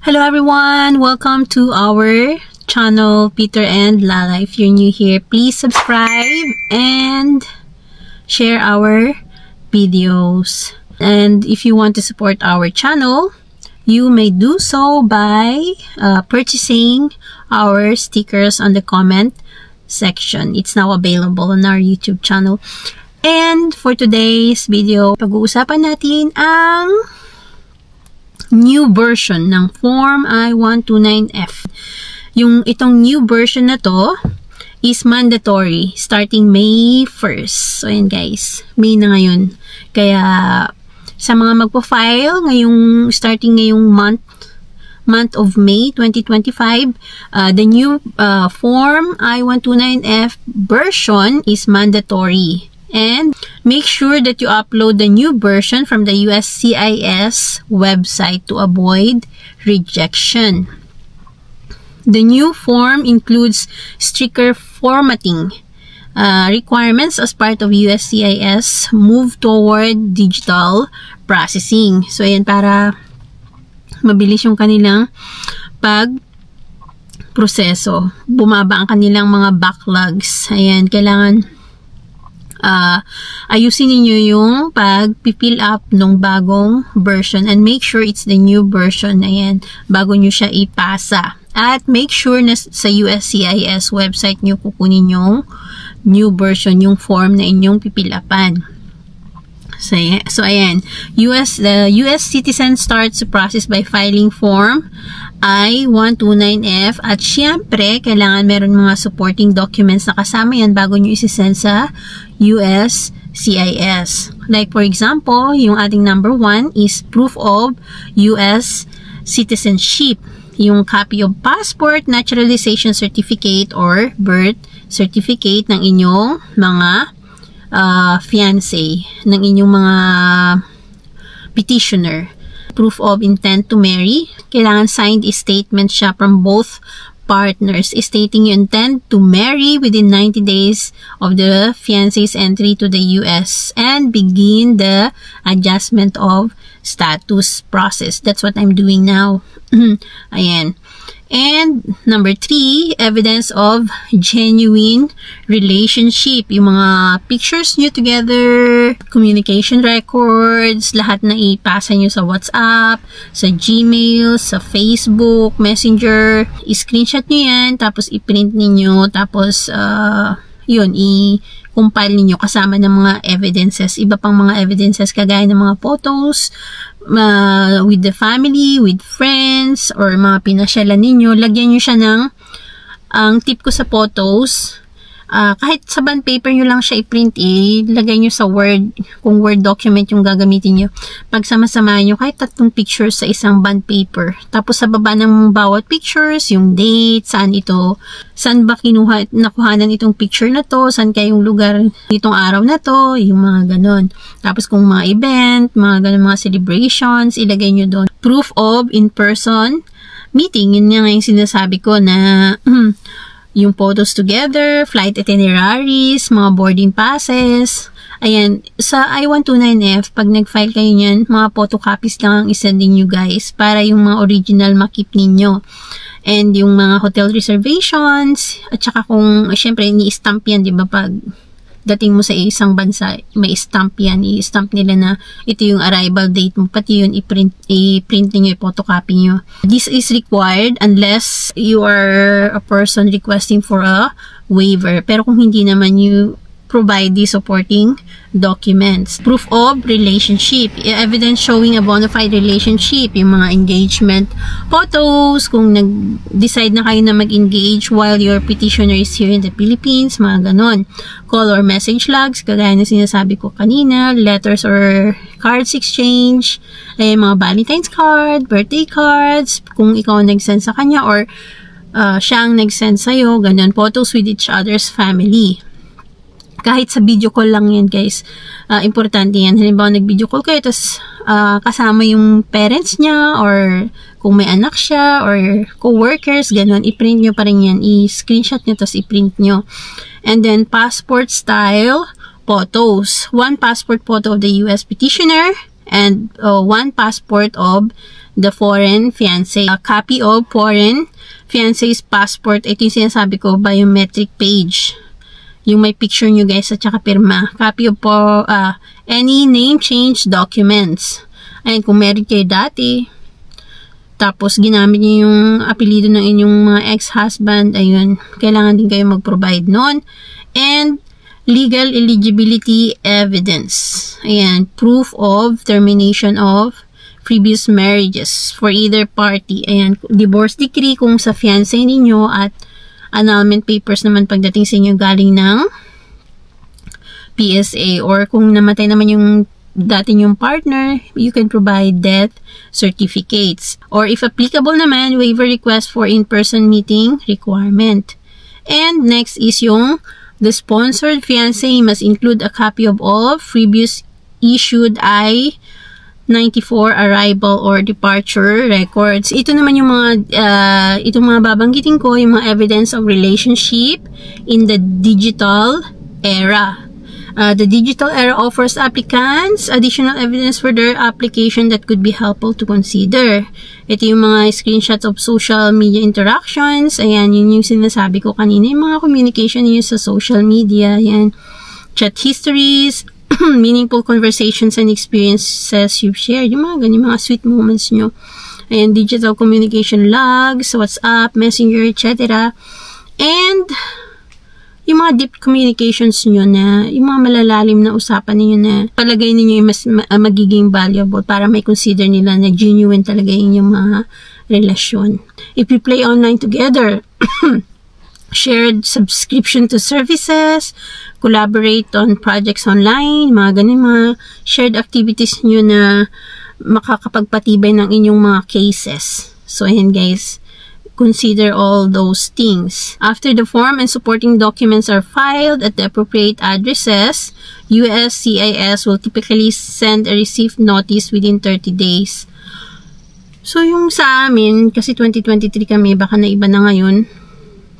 Hello everyone! Welcome to our channel, Peter and Lala. If you're new here, please subscribe and share our videos. And if you want to support our channel, you may do so by purchasing our stickers on the comment section. It's now available on our YouTube channel. And for today's video, pag-uusapan natin ang new version ng Form I-129F. Itong new version na to is mandatory starting May 1st. So, ayan guys. May na ngayon. Kaya, sa mga magpo-file, starting ngayong month of May 2025, the new Form I-129F version is mandatory. And make sure that you upload the new version from the USCIS website to avoid rejection. The new form includes stricter formatting requirements as part of USCIS move toward digital processing. So, ayan, para mabilis yung kanilang pag-proseso. Bumaba ang kanilang mga backlogs. Ayan, kailangan ayusin niyo yung pag-fill up ng bagong version and make sure it's the new version na yan bago nyo siya ipasa. At make sure na sa USCIS website nyo kukunin yung new version, yung form na inyong pipilapan. So ayan, the US citizen starts the process by filing Form I-129F at syempre, kailangan meron mga supporting documents na kasama yan bago nyo isisend sa USCIS. Like for example, yung ating number 1 is proof of US citizenship. Yung copy of passport, naturalization certificate, or birth certificate ng inyong mga fiancé, ng inyong mga petitioner. Proof of intent to marry. Kailangan signed statement siya from both partners stating you intend to marry within 90 days of the fiancé's entry to the US and begin the adjustment of status process. That's what I'm doing now. Ayan. And number 3, evidence of genuine relationship. Yung mga pictures nyo together, communication records, lahat na ipasa nyo sa WhatsApp, sa Gmail, sa Facebook, Messenger. I-screenshot nyo yan, tapos i-print ninyo, tapos yun, i-compile ninyo kasama ng mga evidences. Iba pang mga evidences kagaya ng mga photos, with the family, with friends, or mga pinasyalan ninyo. Lagyan nyo siya ng, ang tip ko sa photos, kahit sa bond paper nyo lang siya i-print, lagay nyo sa Word, kung Word document yung gagamitin nyo. Pag sama-samahan nyo, kahit 3 pictures sa isang bond paper. Tapos sa baba ng bawat pictures, yung date, saan ba nakuhanan itong picture na to, saan kayong lugar itong araw na to, yung mga ganon. Tapos kung mga event, mga ganon, mga celebrations, ilagay nyo doon. Proof of in-person meeting, yun nga yung sinasabi ko na yung photos together, flight itineraries, mga boarding passes. Ayan, sa I-129F, pag nag-file kayo niyan, mga photocopies lang ang isendin nyo guys para yung mga original makip ninyo. And yung mga hotel reservations, at saka kung, syempre, ni-stamp yan, di ba, pag dating mo sa isang bansa, may stamp yan, i-stamp nila na ito yung arrival date mo, pati yun i-print niyo, i-photocopy nyo. This is required unless you are a person requesting for a waiver. Pero kung hindi naman, you provide the supporting documents. Proof of relationship. Evidence showing a bona fide relationship. Yung mga engagement photos, kung nag-decide na kayo na mag-engage while your petitioner is here in the Philippines, mga ganon. Call or message logs, kagaya na sinasabi ko kanina, letters or cards exchange, mga Valentine's card, birthday cards, kung ikaw nag-send sa kanya or siya ang nag-send sa'yo, ganon. Photos with each other's family. Kahit sa video call lang yan guys, importante yan. Halimbawa nag-video call kayo, tapos kasama yung parents niya, or kung may anak siya, or co-workers, gano'n, i-print nyo pa rin yan. I-screenshot nyo, tapos i-print nyo. And then, passport style photos. 1 passport photo of the US petitioner, and 1 passport of the foreign fiancé. A copy of foreign fiancé's passport. Ito yung sinasabi ko, biometric page. Yung may picture nyo guys at saka pirma. Copy of any name change documents. Ayan, kung meron kayo dati, tapos ginamit niyo yung apelido ng inyong mga ex-husband, ayun, kailangan din kayo mag-provide nun. And legal eligibility evidence. Ayan, proof of termination of previous marriages for either party. Ayan, divorce decree kung sa fiancé ninyo at annulment papers naman pagdating sa inyo galing ng PSA, or kung namatay naman yung dati yung partner, you can provide death certificates. Or if applicable naman, waiver request for in-person meeting requirement. And next is yung the sponsored fiancé must include a copy of all previous issued I-94 arrival or departure records. Ito naman yung mga itong mga babanggitin ko, yung mga evidence of relationship in the digital era. The digital era offers applicants additional evidence for their application that could be helpful to consider. Ito yung mga screenshots of social media interactions. Ayan, yun yung sinasabi ko kanina. Yung mga communication niyo sa social media. Ayan, chat histories, meaningful conversations and experiences you've shared. Yung mga ganyan, mga sweet moments nyo. Ayan, digital communication logs, WhatsApp, Messenger, etc. And yung mga deep communications nyo na, yung mga malalalim na usapan ninyo na palagay ninyo yung mas magiging valuable para may consider nila na genuine talaga yung mga relasyon. If you play online together, shared subscription to services, collaborate on projects online, mga ganun, mga shared activities nyo na makakapagpatibay ng inyong mga cases. So, ayan guys, consider all those things. After the form and supporting documents are filed at the appropriate addresses, USCIS will typically send a received notice within 30 days. So, yung sa amin, kasi 2023 kami, baka na iba na ngayon,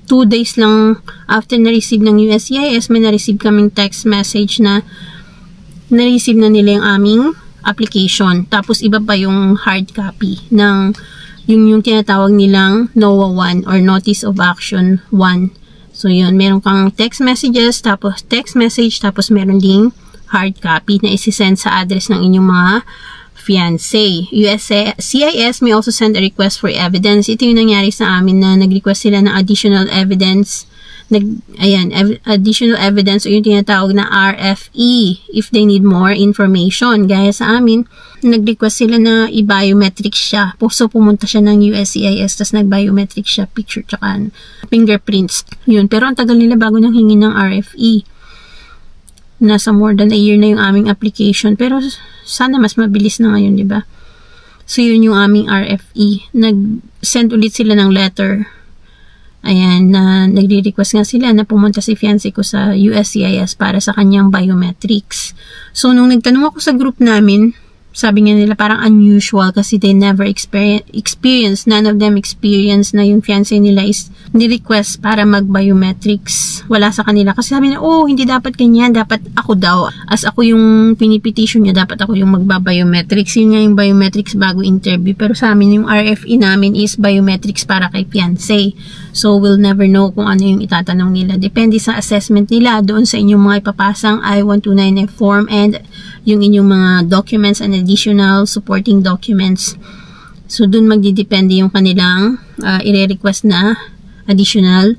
2 days lang after na-receive ng USCIS, may na-receive kaming text message na na-receive na nila yung aming application. Tapos, iba pa yung hard copy ng yung tinatawag nilang NOAA 1 or Notice of Action 1. So, yun. Meron kang text messages, tapos text message, tapos meron ding hard copy na isi-send sa address ng inyong mga fiancé. USCIS may also send a request for evidence. Ito yung nangyari sa amin na nag-request sila ng additional evidence. Additional evidence o yung tinatawag na RFE if they need more information. Gaya sa amin, nag-request sila na i-biometric siya. So, pumunta siya ng USCIS, tapos nag-biometric siya, picture, tsaka fingerprints. Yun. Pero ang tagal nila bago nang hingi ng RFE. Nasa more than a year na yung aming application. Pero, sana mas mabilis na ngayon, di ba? So, yun yung aming RFE. Nag-send ulit sila ng letter. Ayan, nagre-request nga sila na pumunta si fiancé ko sa USCIS para sa kanyang biometrics. So, nung nagtanong ako sa group namin, sabi nga nila parang unusual kasi they never experience, none of them experience na yung fiancé nila is ni-request para mag-biometrics. Wala sa kanila. Kasi sabi na, oh, hindi dapat ganyan, dapat ako daw. As ako yung pinipetition niya, dapat ako yung magba-biometrics. Yun nga yung biometrics bago interview. Pero sa amin, yung RFE namin is biometrics para kay fiancé. So, we'll never know kung ano yung itatanong nila. Depende sa assessment nila doon sa inyong mga ipapasang I-129F form and yung inyong mga documents and additional supporting documents. So, dun magdidepende yung kanilang i-request na additional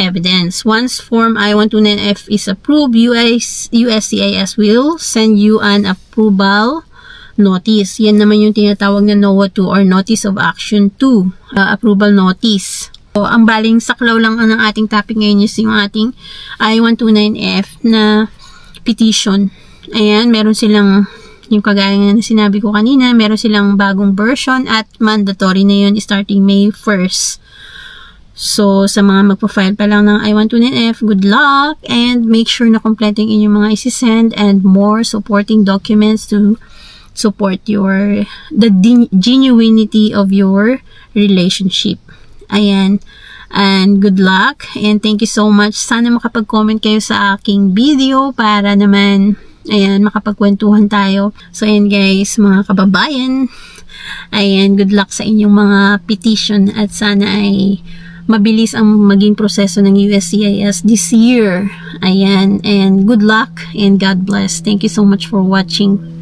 evidence. Once Form I-129F is approved, USCIS will send you an approval notice. Yan naman yung tinatawag na NOAA 2 or Notice of Action 2. Approval notice. So, ang baling saklaw lang ng ating topic ngayon is yung ating I-129F na petition. Ayan, meron silang, yung kagaya na sinabi ko kanina, meron silang bagong version at mandatory na yun starting May 1st. So, sa mga magpa-file pa lang ng I-129F, good luck and make sure na kompleto yung inyong mga isi-send and more supporting documents to support the genuinity of your relationship. Ayan. And good luck and thank you so much. Sana makapag-comment kayo sa aking video para naman ayan, makapagkwentuhan tayo. So, ayan guys, mga kababayan, Ayan, good luck sa inyong mga petition at sana ay mabilis ang maging proseso ng USCIS this year. Ayan, and good luck and God bless. Thank you so much for watching.